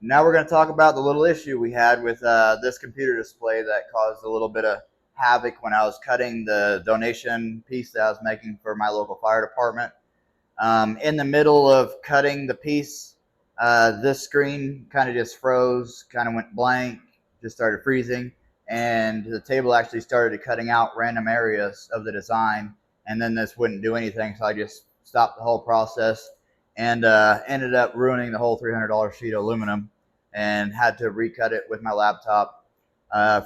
Now we're going to talk about the little issue we had with this computer display that caused a little bit of havoc when I was cutting the donation piece that I was making for my local fire department. In the middle of cutting the piece, this screen kind of just froze, kind of went blank, just started freezing, and the table actually started cutting out random areas of the design, and then this wouldn't do anything, so I just stopped the whole process and ended up ruining the whole $300 sheet of aluminum and had to recut it with my laptop.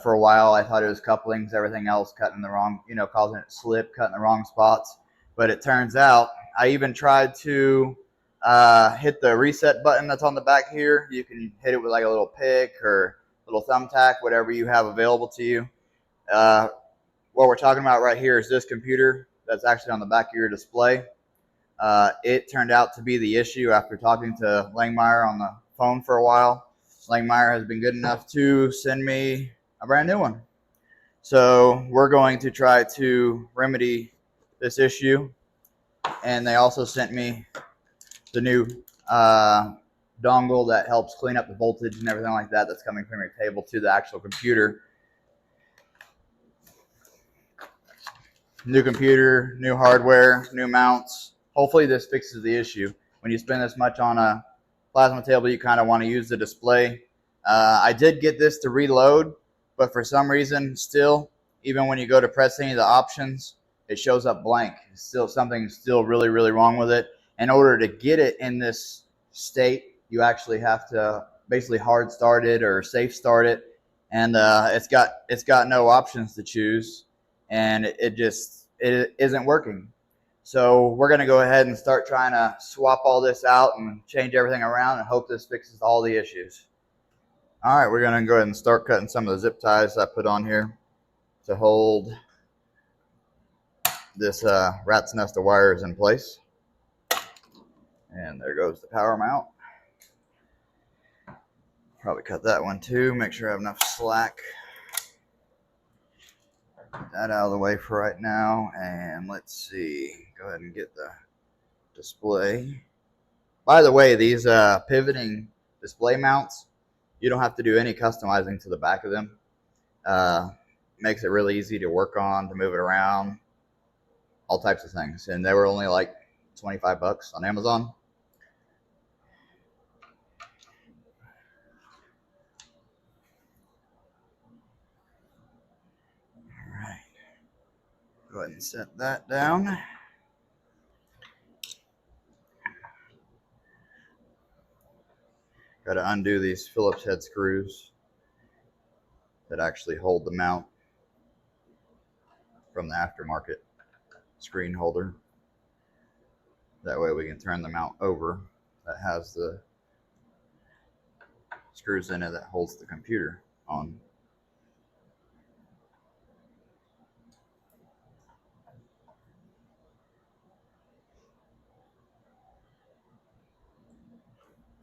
For a while, I thought it was couplings, everything else cutting the wrong, causing it to slip, cutting the wrong spots. But it turns out I even tried to hit the reset button that's on the back here. You can hit it with like a little pick or little thumbtack, whatever you have available to you. Uh, what we're talking about right here is this computer that's actually on the back of your display. It turned out to be the issue after talking to Langmuir on the phone for a while. Langmuir has been good enough to send me a brand new one. So we're going to try to remedy this issue. And they also sent me the new dongle that helps clean up the voltage and everything like that that's coming from your table to the actual computer. New computer, new hardware, new mounts. Hopefully this fixes the issue. When you spend this much on a plasma table, you kind of want to use the display. I did get this to reload, but for some reason, still, even when you go to press any of the options, it shows up blank. Something's still really, really wrong with it. In order to get it in this state, you actually have to basically hard start it or safe start it, and it's got no options to choose, and it isn't working. So we're going to go ahead and start trying to swap all this out and change everything around and hope this fixes all the issues. All right, we're going to go ahead and start cutting some of the zip ties I put on here to hold this rat's nest of wires in place. And there goes the power mount. Probably cut that one too, make sure I have enough slack. Get that out of the way for right now. And let's see, go ahead and get the display. By the way, these pivoting display mounts, you don't have to do any customizing to the back of them. Makes it really easy to work on, to move it around, all types of things. And they were only like 25 bucks on Amazon. All right, go ahead and set that down. Got to undo these Phillips head screws that actually hold the mount from the aftermarket screen holder. That way we can turn the mount over. That has the screws in it that holds the computer on.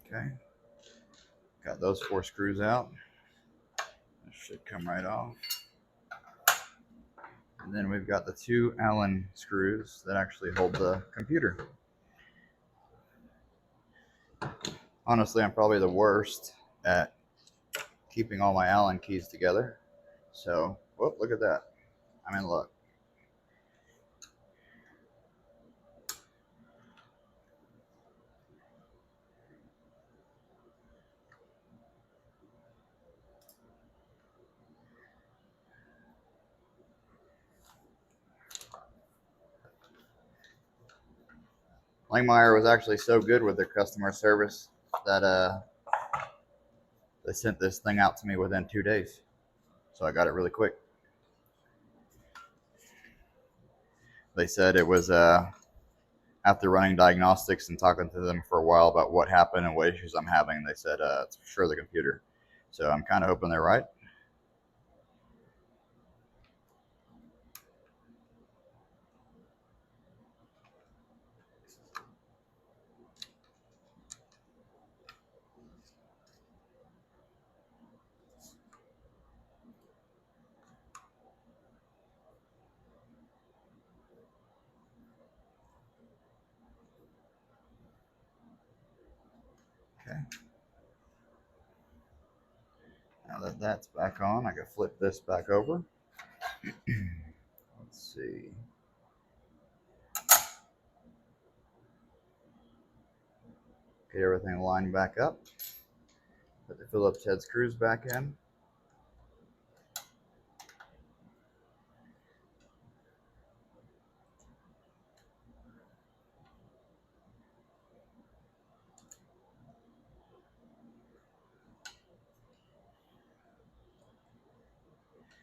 Okay, got those 4 screws out. This should come right off. And then we've got the 2 Allen screws that actually hold the computer. Honestly, I'm probably the worst at keeping all my Allen keys together. So, whoop, look at that. I'm in luck. Langmuir was actually so good with their customer service that they sent this thing out to me within 2 days. So I got it really quick. They said it was after running diagnostics and talking to them for a while about what happened and what issues I'm having. They said it's for sure the computer. So I'm kind of hoping they're right. Okay. that that's back on, I can flip this back over. Let's see. Get everything lined back up. Put the Phillips head screws back in.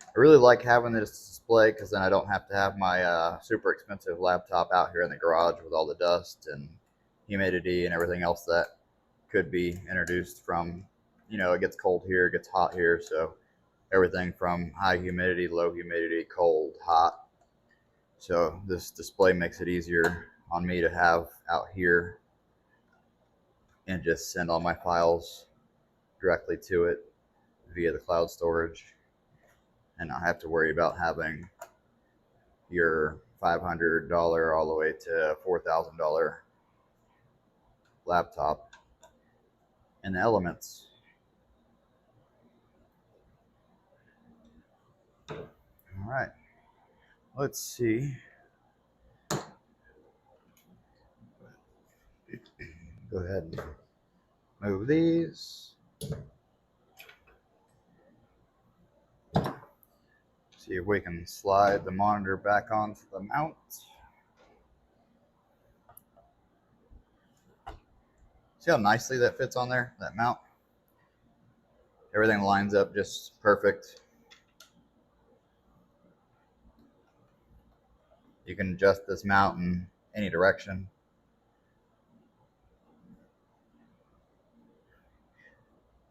I really like having this display because then I don't have to have my super expensive laptop out here in the garage with all the dust and humidity and everything else that could be introduced from, it gets cold here, it gets hot here, so everything from high humidity, low humidity, cold, hot. So this display makes it easier on me to have out here and just send all my files directly to it via the cloud storage and not have to worry about having your $500 all the way to $4,000 laptop in the elements. All right, let's see. Go ahead and move these. See if we can slide the monitor back onto the mount. See how nicely that fits on there, that mount? Everything lines up just perfect. You can adjust this mount in any direction.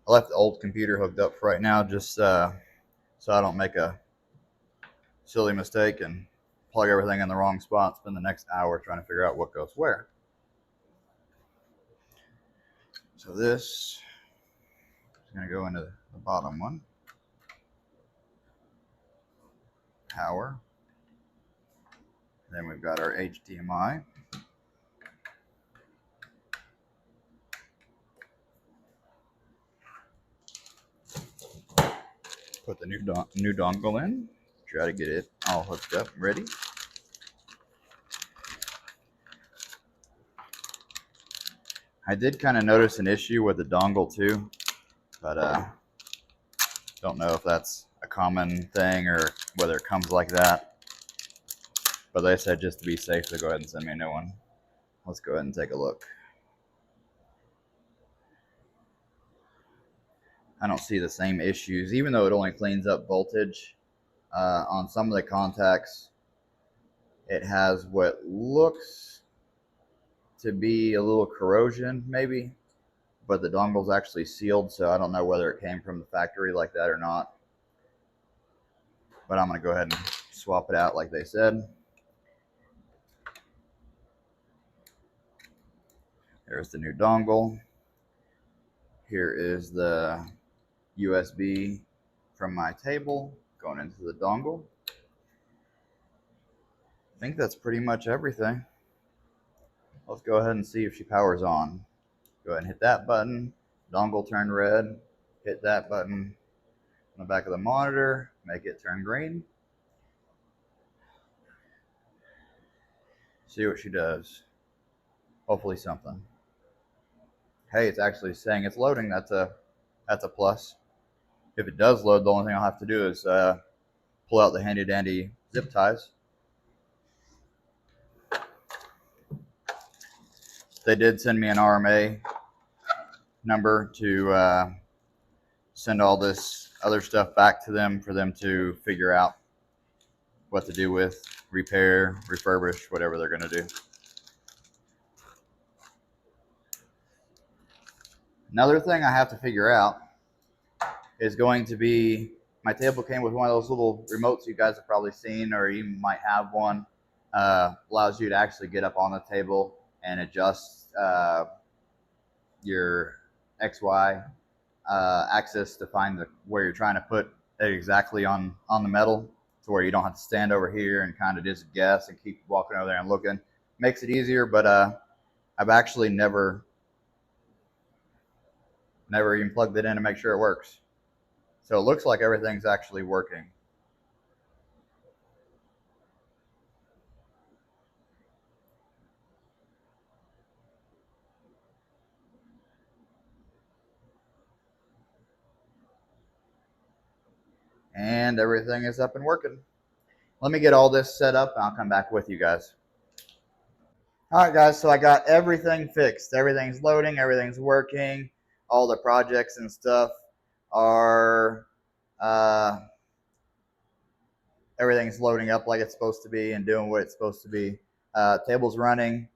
I left the old computer hooked up for right now just so I don't make a silly mistake and plug everything in the wrong spot, spend the next hour trying to figure out what goes where. So this is going to go into the bottom one. Power. Then we've got our HDMI. Put the new dongle in. Try to get it all hooked up and ready. I did kind of notice an issue with the dongle too, but don't know if that's a common thing or whether it comes like that. But they said just to be safe to go ahead and send me a new one. Let's go ahead and take a look. I don't see the same issues, even though it only cleans up voltage. On some of the contacts, it has what looks to be a little corrosion, maybe, but the dongle's actually sealed, so I don't know whether it came from the factory like that or not. But I'm going to go ahead and swap it out like they said. There's the new dongle. Here is the USB from my table going into the dongle. I think that's pretty much everything. Let's go ahead and see if she powers on. Go ahead and hit that button. Dongle turned red. Hit that button on the back of the monitor. Make it turn green. See what she does. Hopefully something. Hey, it's actually saying it's loading. That's a plus. If it does load, the only thing I'll have to do is pull out the handy dandy zip ties. They did send me an RMA number to send all this other stuff back to them for them to figure out what to do with, repair, refurbish, whatever they're going to do. Another thing I have to figure out is going to be, my table came with one of those little remotes you guys have probably seen, or you might have one. Allows you to actually get up on the table and adjust your XY axis to find where you're trying to put it exactly on the metal, to where you don't have to stand over here and kind of just guess and keep walking over there and looking. Makes it easier, but I've actually never even plugged it in to make sure it works. So it looks like everything's actually working. And everything is up and working. Let me get all this set up and I'll come back with you guys. All right, guys, so I got everything fixed. Everything's loading, everything's working. All the projects and stuff are, everything's loading up like it's supposed to be and doing what it's supposed to be. Table's running.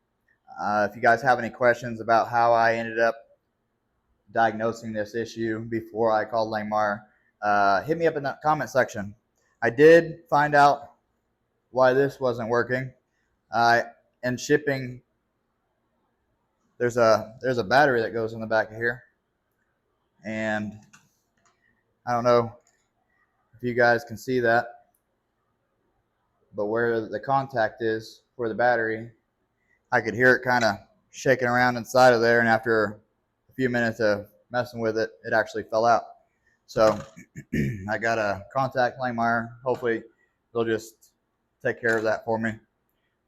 If you guys have any questions about how I ended up diagnosing this issue before I called Langmuir, hit me up in the comment section. I did find out why this wasn't working. In shipping, there's a battery that goes in the back of here, and I don't know if you guys can see that, but where the contact is for the battery, I could hear it kind of shaking around inside of there, and after a few minutes of messing with it, it actually fell out. So I got to contact Langmuir. Hopefully they'll just take care of that for me.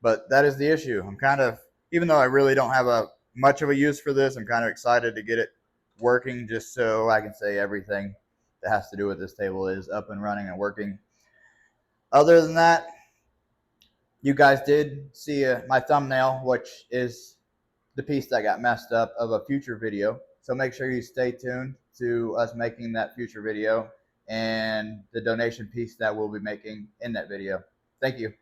But that is the issue. I'm kind of, even though I really don't have much of a use for this, I'm kind of excited to get it working just so I can say everything that has to do with this table is up and running and working. Other than that, you guys did see my thumbnail, which is the piece that got messed up, of a future video. So make sure you stay tuned to us making that future video and the donation piece that we'll be making in that video. Thank you.